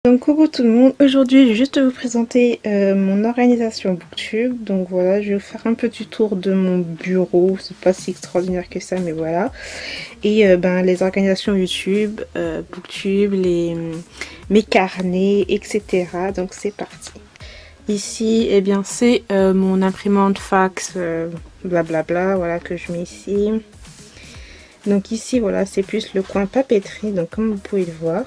Donc coucou tout le monde, aujourd'hui je vais juste vous présenter mon organisation Booktube. Donc voilà, je vais vous faire un petit tour de mon bureau, c'est pas si extraordinaire que ça mais voilà. Et les organisations YouTube, Booktube, mes carnets, etc. Donc c'est parti. Ici, eh bien c'est mon imprimante fax, blablabla, voilà que je mets ici. Donc ici voilà, c'est plus le coin papeterie, donc comme vous pouvez le voir.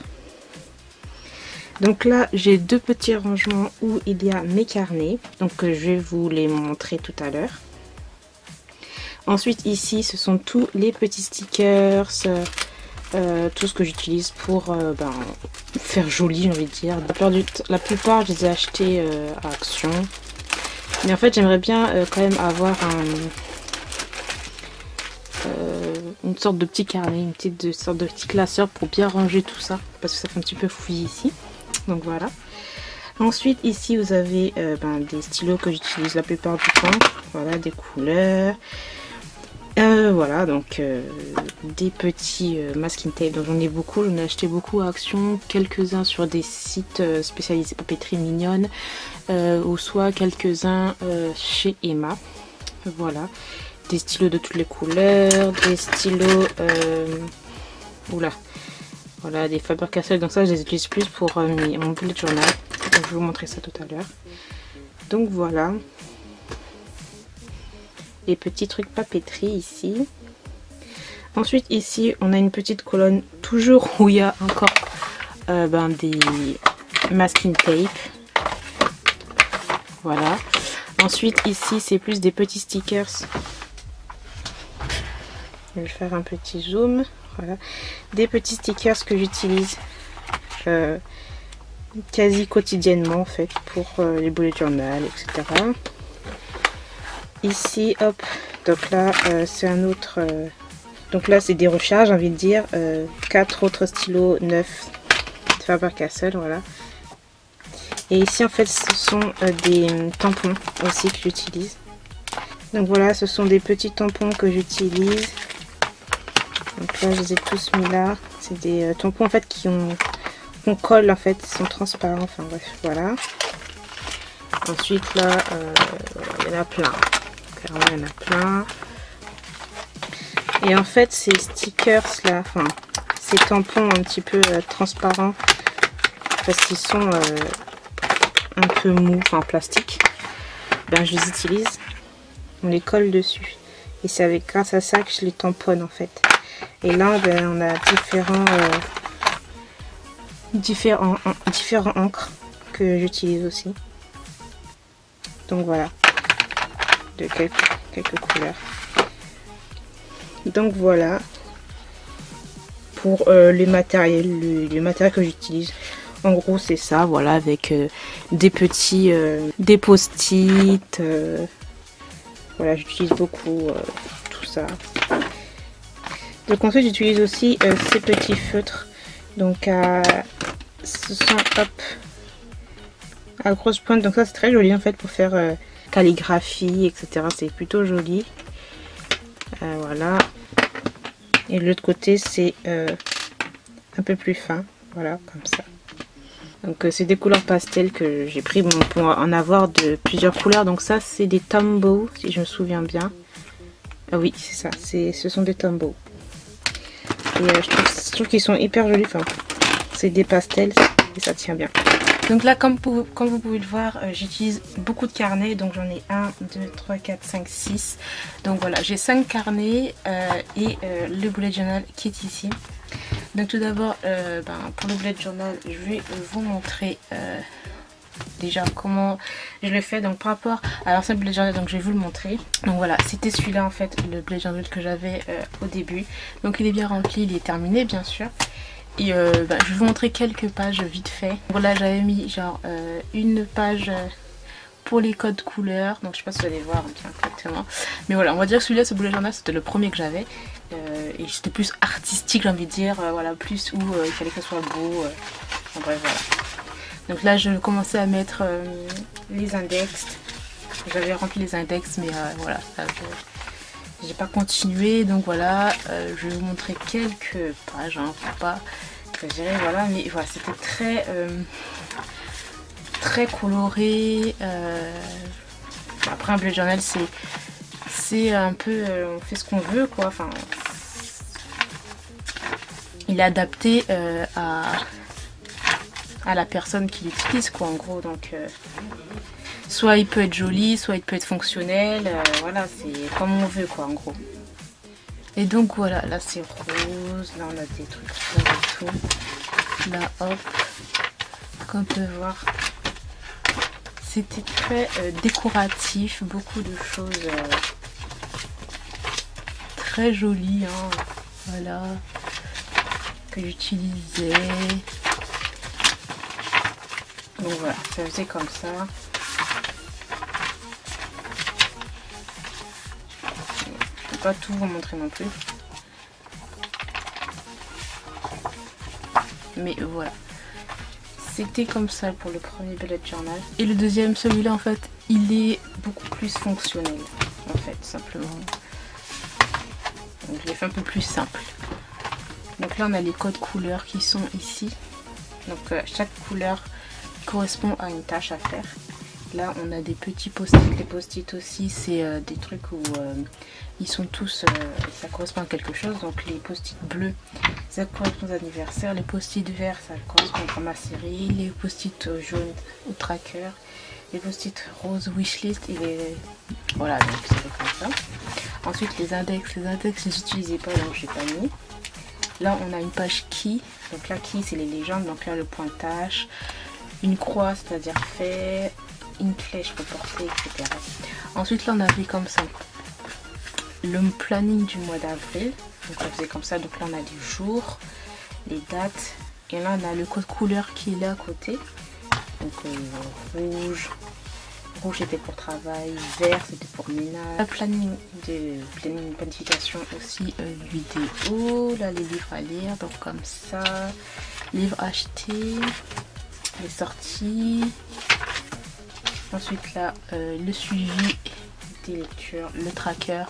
Donc là, j'ai deux petits rangements où il y a mes carnets. Donc je vais vous les montrer tout à l'heure. Ensuite, ici, ce sont tous les petits stickers, tout ce que j'utilise pour faire joli, j'ai envie de dire. La plupart, je les ai achetés à Action. Mais en fait, j'aimerais bien quand même avoir une sorte de petit carnet, une sorte de petit classeur pour bien ranger tout ça. Parce que ça fait un petit peu fouillis ici. Donc voilà. Ensuite ici vous avez des stylos que j'utilise la plupart du temps. Voilà, des couleurs. Voilà, donc des petits masking tape. Donc j'en ai beaucoup, j'en ai acheté beaucoup à Action. Quelques-uns sur des sites spécialisés papeterie mignonne. Ou soit quelques-uns chez Emma. Voilà. Des stylos de toutes les couleurs. Des stylos... Oula. Voilà, des Faber-Castell, donc ça je les utilise plus pour mon bullet journal. Donc, je vais vous montrer ça tout à l'heure. Donc voilà. Les petits trucs papeterie ici. Ensuite ici on a une petite colonne toujours où il y a encore des masking tape. Voilà. Ensuite ici c'est plus des petits stickers. Je vais faire un petit zoom. Voilà. Des petits stickers que j'utilise quasi quotidiennement en fait pour les bullet journal, etc. Ici, hop, donc là c'est un autre. Donc là c'est des recharges, j'ai envie de dire. 4 autres stylos neufs de Faber-Castell, voilà. Et ici en fait ce sont des tampons aussi que j'utilise. Donc voilà, ce sont des petits tampons que j'utilise. Donc là je les ai tous mis là. C'est des tampons en fait qu'on colle en fait, ils sont transparents, enfin bref, voilà. Ensuite là, il y en a plein. Clairement il y en a plein. Et en fait ces stickers là, enfin ces tampons un petit peu transparents, parce qu'ils sont un peu mous, enfin en plastique, ben je les utilise. On les colle dessus. Et c'est grâce à ça que je les tamponne en fait. Et là, on a différents encres que j'utilise aussi. Donc voilà, de quelques couleurs. Donc voilà pour les matériels, le matériel que j'utilise. En gros, c'est ça, voilà, avec des petits, des post-it. Voilà, j'utilise beaucoup tout ça. Donc ensuite j'utilise aussi ces petits feutres. Donc ce sont à grosse pointe. Donc ça c'est très joli en fait pour faire calligraphie, etc. C'est plutôt joli. Voilà. Et de l'autre côté c'est un peu plus fin. Voilà, comme ça. Donc c'est des couleurs pastel que j'ai pris pour en avoir de plusieurs couleurs. Donc ça c'est des Tombow si je me souviens bien. Ah oui c'est ça, ce sont des Tombow. Et je trouve qu'ils sont hyper jolis, enfin, c'est des pastels et ça tient bien. Donc là comme vous pouvez le voir, j'utilise beaucoup de carnets, donc j'en ai 1, 2, 3, 4, 5, 6. Donc voilà, j'ai 5 carnets et le bullet journal qui est ici. Donc tout d'abord, pour le bullet journal, je vais vous montrer déjà comment je le fais. Donc par rapport à l'ancien bullet journal, donc je vais vous le montrer. Donc voilà, c'était celui-là en fait, le bullet journal que j'avais au début. Donc il est bien rempli, il est terminé bien sûr. Et je vais vous montrer quelques pages vite fait. Voilà, j'avais mis genre une page pour les codes couleurs. Donc je sais pas si vous allez voir bien exactement. Mais voilà, on va dire que celui-là, ce bullet journal, c'était le premier que j'avais. Et c'était plus artistique, j'ai envie de dire. Voilà, plus où il fallait que ça soit beau. En bref, voilà. Donc là je commençais à mettre les index. J'avais rempli les index mais voilà, j'ai pas continué. Donc voilà, je vais vous montrer quelques pages, hein, faut pas choisirez, voilà. Mais voilà, c'était très coloré. Après un bullet journal, c'est un peu, on fait ce qu'on veut, quoi. Enfin, il est adapté à la personne qui l'utilise, quoi, en gros. Donc soit il peut être joli, soit il peut être fonctionnel, voilà, c'est comme on veut, quoi, en gros. Et donc voilà, là c'est rose, là on a des trucs roses et tout. Là hop, comme on peut voir, c'était très décoratif, beaucoup de choses très jolies, hein, voilà, que j'utilisais. Donc voilà, ça faisait comme ça. Je ne vais pas tout vous montrer non plus. Mais voilà. C'était comme ça pour le premier bullet journal. Et le deuxième, celui-là en fait, il est beaucoup plus fonctionnel. En fait, simplement. Donc je l'ai fait un peu plus simple. Donc là on a les codes couleurs qui sont ici. Donc chaque couleur correspond à une tâche à faire. Là on a des petits post-it. Les post-it aussi c'est des trucs où ils sont tous, ça correspond à quelque chose. Donc les post-it bleus ça correspond aux anniversaires, les post-it verts ça correspond à ma série, les post-it jaunes au tracker, les post-it roses wishlist et les... voilà, donc c'est comme ça. Ensuite les index je les utilisais pas donc j'ai pas mis. Là on a une page key, donc là key c'est les légendes, donc là le pointage, une croix c'est-à-dire fait, une flèche reportée, etc. Ensuite là on avait comme ça le planning du mois d'avril, donc on faisait comme ça, donc là on a les jours, les dates, et là on a le code couleur qui est là à côté, donc rouge c'était pour travail, vert c'était pour ménage, le planning planification aussi, vidéo, là les livres à lire, donc comme ça, livres achetés, les sorties, ensuite là le suivi des lectures, le tracker.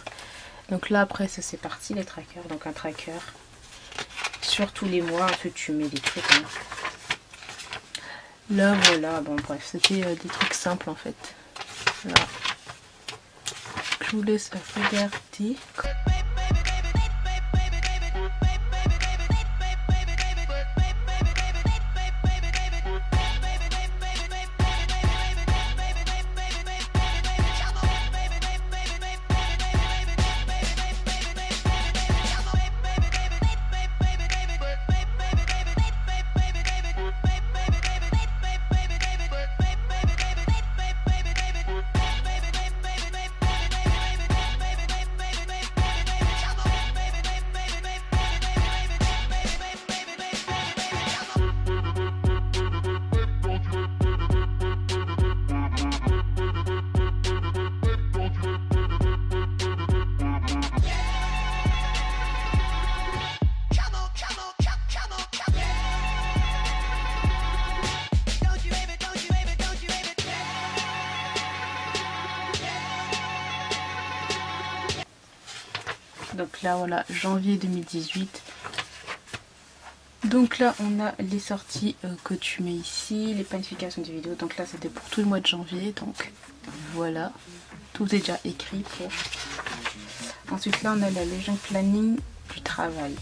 Donc là après ça c'est parti les trackers, donc un tracker sur tous les mois, ensuite tu mets des trucs hein. Là voilà, bon bref c'était des trucs simples en fait. Là je vous laisse regarder. Donc là voilà, janvier 2018. Donc là on a les sorties que tu mets ici, les planifications des vidéos. Donc là c'était pour tout le mois de janvier. Donc voilà, tout est déjà écrit pour. Ensuite là on a la légende planning du travail.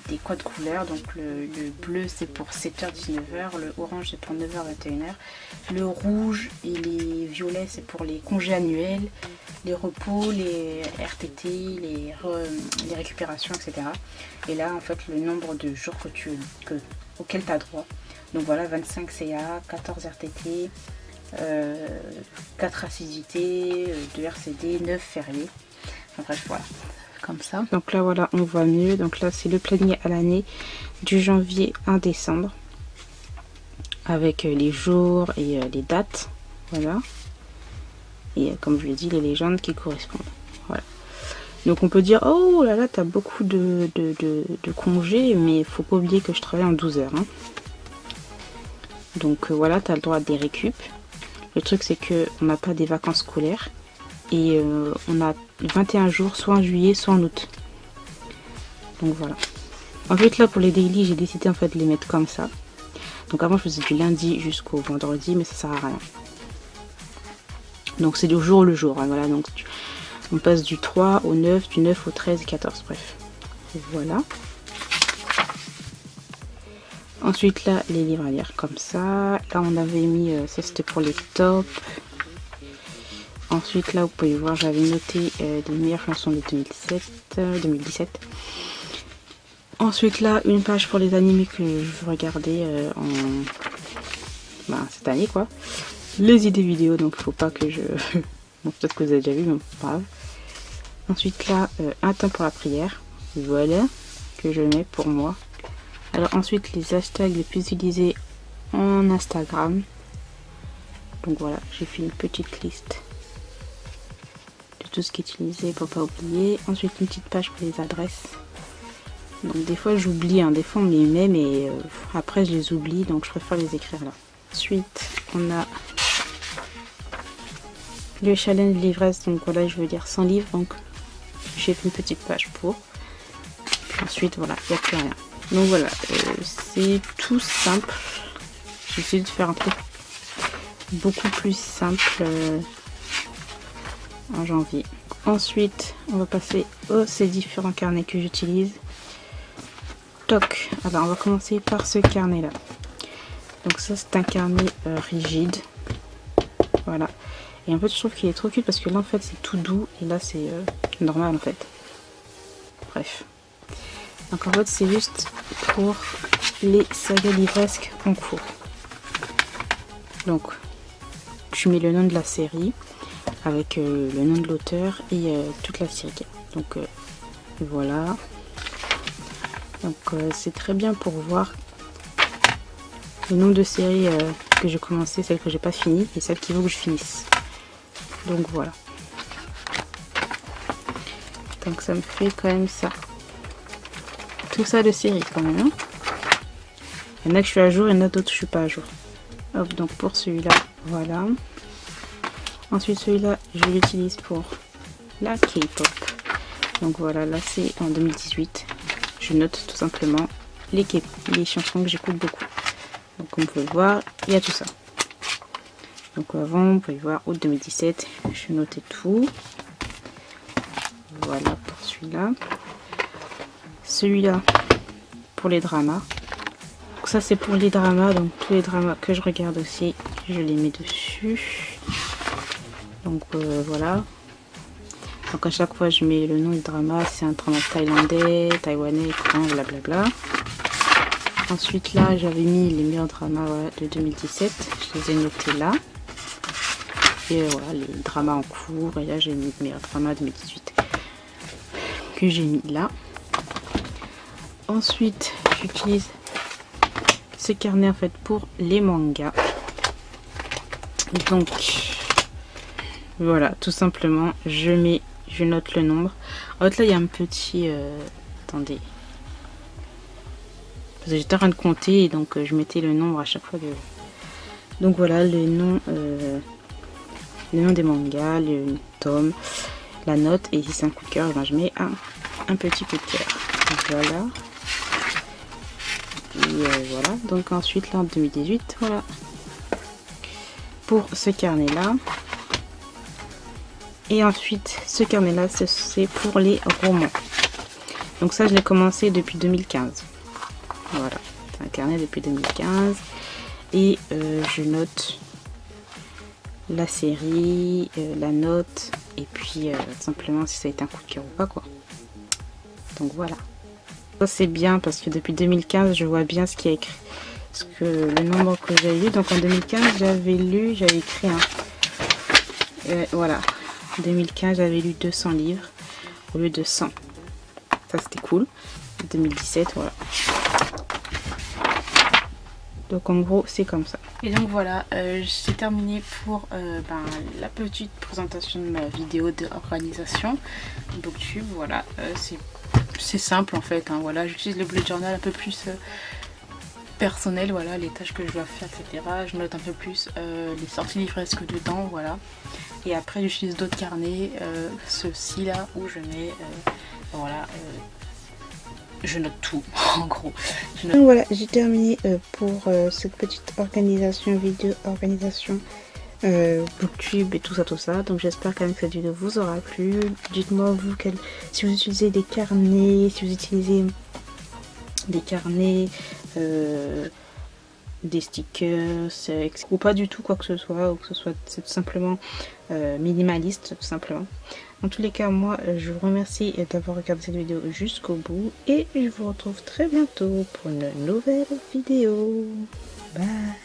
Des codes couleurs, donc le bleu c'est pour 7h-19h, le orange c'est pour 9h-21h, le rouge et les violets c'est pour les congés annuels, les repos, les RTT, les récupérations, etc. Et là en fait le nombre de jours auquel tu as droit. Donc voilà, 25 CA, 14 RTT, 4 assiduités, 2 RCD, 9 fériés. Enfin bref voilà. Comme ça. Donc là voilà on voit mieux. Donc là c'est le planning à l'année du janvier à décembre avec les jours et les dates, voilà, et comme je l'ai dit les légendes qui correspondent, voilà. Donc on peut dire oh là là t'as beaucoup de congés, mais il faut pas oublier que je travaille en 12 heures hein. Donc voilà, tu as le droit à des récup. Le truc c'est que on n'a pas des vacances scolaires et on a 21 jours soit en juillet soit en août. Donc voilà. Ensuite là pour les daily j'ai décidé en fait de les mettre comme ça. Donc avant je faisais du lundi jusqu'au vendredi mais ça sert à rien. Donc c'est du jour le jour, hein, voilà, donc on passe du 3 au 9, du 9 au 13 et 14, bref. Et voilà. Ensuite là les livres à lire comme ça. Là on avait mis, ça c'était pour les tops. Ensuite là vous pouvez voir j'avais noté les meilleures chansons de 2017. Ensuite là une page pour les animés que je regardais cette année quoi. Les idées vidéo, donc il faut pas que je... Bon, peut-être que vous avez déjà vu, mais pas grave. Ensuite là, un temps pour la prière. Voilà, que je mets pour moi. Alors ensuite, les hashtags les plus utilisés en Instagram. Donc voilà, j'ai fait une petite liste de tout ce qui est utilisé pour pas oublier. Ensuite, une petite page pour les adresses. Donc des fois j'oublie, hein, des fois on les met, mais après je les oublie, donc je préfère les écrire là. Ensuite, on a... le challenge l'ivresse, donc voilà je veux dire 100 livres, donc j'ai fait une petite page pour. Puis ensuite voilà, il n'y a plus rien. Donc voilà, c'est tout simple. J'ai essayé de faire un truc beaucoup plus simple en janvier. Ensuite on va passer ces différents carnets que j'utilise. Toc, alors on va commencer par ce carnet là. Donc ça c'est un carnet rigide. Voilà. Et en fait je trouve qu'il est trop cute parce que là en fait c'est tout doux et là c'est normal en fait. Bref. Donc en fait c'est juste pour les sagas livresques en cours. Donc je mets le nom de la série avec le nom de l'auteur et toute la série. Donc voilà. Donc c'est très bien pour voir le nombre de séries que j'ai commencé, celles que j'ai pas fini et celles qu'il faut que je finisse. Donc voilà. Donc ça me fait quand même ça. Tout ça de série quand même. Hein. Il y en a que je suis à jour, il y en a d'autres que je suis pas à jour. Hop, donc pour celui-là, voilà. Ensuite celui-là, je l'utilise pour la K-pop. Donc voilà, là c'est en 2018. Je note tout simplement les chansons que j'écoute beaucoup. Donc comme vous pouvez le voir, il y a tout ça. Donc avant, vous pouvez voir août 2017, je notais tout. Voilà pour celui-là. Celui-là pour les dramas. Donc ça c'est pour les dramas, donc tous les dramas que je regarde aussi, je les mets dessus. Donc voilà. Donc à chaque fois je mets le nom du drama, c'est un drama thaïlandais, taïwanais, coréen, blablabla. Ensuite là j'avais mis les meilleurs dramas voilà, de 2017, je les ai notés là. Et voilà les dramas en cours, et là j'ai mis les meilleurs dramas 2018 que j'ai mis là. Ensuite j'utilise ce carnet en fait pour les mangas. Donc voilà, tout simplement je note le nombre. En fait là il y a un petit attendez, parce que j'étais en train de compter et donc je mettais le nombre à chaque fois de... Donc voilà le nom des mangas, le tome, la note, et si c'est un coup de cœur, ben je mets un petit coup de cœur. Voilà. Et voilà, donc ensuite là en 2018, voilà. Pour ce carnet là. Et ensuite ce carnet là c'est pour les romans. Donc ça je l'ai commencé depuis 2015. Voilà, c'est un carnet depuis 2015. Et je note la série, la note, et puis simplement si ça a été un coup de cœur ou pas quoi. Donc voilà. Ça c'est bien parce que depuis 2015 je vois bien ce qui est écrit. Parce que le nombre que j'ai lu, donc en 2015 j'avais écrit voilà. 2015 j'avais lu 200 livres au lieu de 100. Ça c'était cool. 2017 voilà. Donc en gros c'est comme ça. Et donc voilà, c'est terminé pour la petite présentation de ma vidéo d'organisation Booktube. Voilà, c'est simple en fait. Hein, voilà, j'utilise le bullet journal un peu plus personnel. Voilà, les tâches que je dois faire, etc. Je note un peu plus les sorties livresques dedans. Voilà. Et après j'utilise d'autres carnets, ceux-ci là où je mets voilà je note tout en gros. Donc voilà, j'ai terminé pour cette petite organisation vidéo, organisation Booktube et tout ça. Donc j'espère quand même que cette vidéo vous aura plu. Dites-moi vous si vous utilisez des carnets, si vous utilisez des carnets, des stickers ou pas du tout quoi que ce soit, ou que ce soit tout simplement minimaliste tout simplement. En tous les cas, moi je vous remercie d'avoir regardé cette vidéo jusqu'au bout et je vous retrouve très bientôt pour une nouvelle vidéo. Bye.